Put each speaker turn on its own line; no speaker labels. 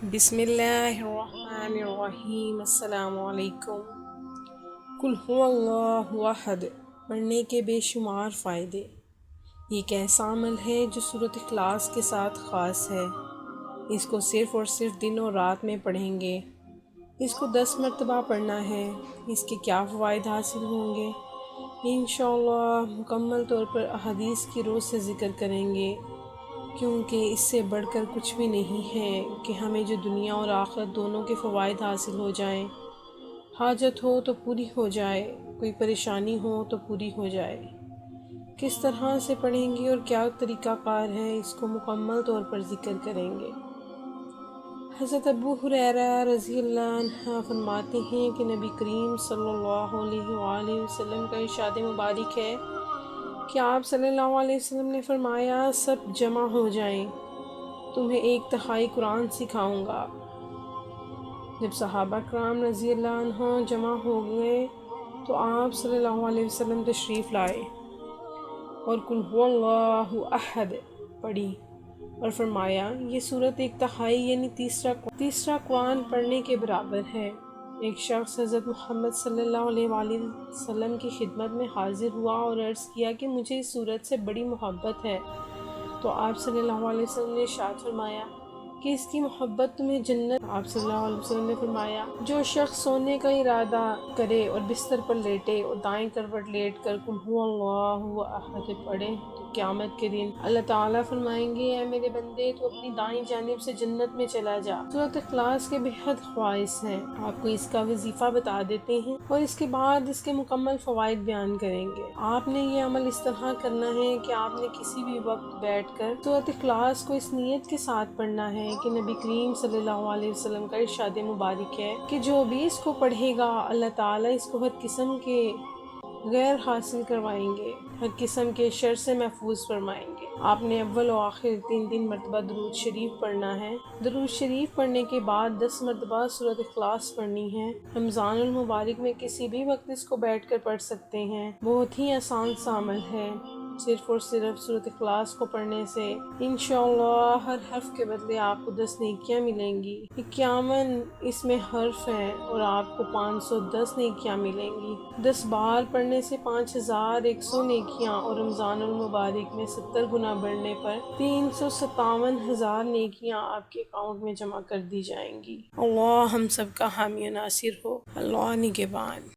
بسم اللہ الرحمن الرحیم۔ السلام علیکم۔ قل هو اللہ احد پڑھنے کے بے شمار فائدے۔ یہ ایک ایسا عمل ہے جو سورۃ اخلاص کے ساتھ خاص ہے۔ اس کو صرف اور صرف دن اور رات میں پڑھیں گے۔ اس کو 10 مرتبہ پڑھنا ہے۔ اس کے کیا فوائد حاصل ہوں گے، انشاءاللہ مکمل طور پر احادیث کی روح سے ذکر کریں گے، کیونکہ اس سے بڑھ کر کچھ بھی نہیں ہے کہ ہمیں جو دنیا اور آخرت دونوں کے فوائد حاصل ہو جائیں۔ حاجت ہو تو پوری ہو جائے، کوئی پریشانی ہو تو پوری ہو جائے۔ کس طرح سے پڑھیں گے اور کیا طریقہ کار ہے، اس کو مکمل طور پر ذکر کریں گے۔ حضرت ابو ہریرہ رضی اللہ عنہ فرماتے ہیں کہ نبی کریم صلی اللہ علیہ وآلہ وسلم کا ارشاد مبارک ہے کہ آپ صلی اللہ علیہ وسلم نے فرمایا، سب جمع ہو جائیں، تمہیں 1/3 قرآن سکھاؤں گا۔ جب صحابہ کرام رضی اللہ عنہ جمع ہو گئے تو آپ صلی اللہ علیہ وسلم تشریف لائے اور قل هو اللہ احد پڑھی اور فرمایا، یہ سورت 1/3 یعنی تیسرا قرآن پڑھنے کے برابر ہے۔ ایک شخص حضرت محمد صلی اللہ علیہ وآلہ وسلم کی خدمت میں حاضر ہوا اور عرض کیا کہ مجھے اس سورت سے بڑی محبت ہے۔ تو آپ صلی اللہ علیہ وسلم نے ارشاد فرمایا کہ اس کی محبت تمہیں جنت۔ آپ صلی اللہ علیہ وسلم نے فرمایا، جو شخص سونے کا ارادہ کرے اور بستر پر لیٹے اور دائیں کروٹ لیٹ کر قل هو اللہ احد پڑھے تو قیامت کے دن اللہ تعالیٰ فرمائیں گے، اے میرے بندے، تو اپنی دائیں جانب سے جنت میں چلا جا۔ سورۃ اخلاص کے بہت خواص ہیں، آپ کو اس کا وظیفہ بتا دیتے ہیں اور اس کے بعد اس کے مکمل فوائد بیان کریں گے۔ آپ نے یہ عمل اس طرح کرنا ہے کہ آپ نے کسی بھی وقت بیٹھ کر سورۃ اخلاص کو اس نیت کے ساتھ پڑھنا ہے کہ نبی کریم صلی اللہ علیہ وسلم کا ارشاد مبارک ہے کہ جو بھی اس کو پڑھے گا اللہ تعالیٰ اس کو ہر قسم کے غیر حاصل کروائیں گے، ہر قسم کے شر سے محفوظ فرمائیں گے۔ آپ نے اول و آخر 3 مرتبہ درود شریف پڑھنا ہے۔ درود شریف پڑھنے کے بعد 10 مرتبہ سورۃ اخلاص پڑھنی ہے۔ رمضان المبارک میں کسی بھی وقت اس کو بیٹھ کر پڑھ سکتے ہیں۔ بہت ہی آسان سا عمل ہے۔ صرف اور صرف سورۃ اخلاص کو پڑھنے سے انشاءاللہ ہر حرف کے بدلے آپ کو 10 نیکیاں ملیں گی۔ 51 اس میں حرف ہیں اور آپ کو 510 نیکیاں ملیں گی۔ 10 بار پڑھنے سے 5100 نیکیاں اور رمضان المبارک میں 70 گنا بڑھنے پر 357,000 نیکیاں آپ کے اکاؤنٹ میں جمع کر دی جائیں گی۔ اللہ ہم سب کا حامی و ناصر ہو۔ اللہ نگہبان۔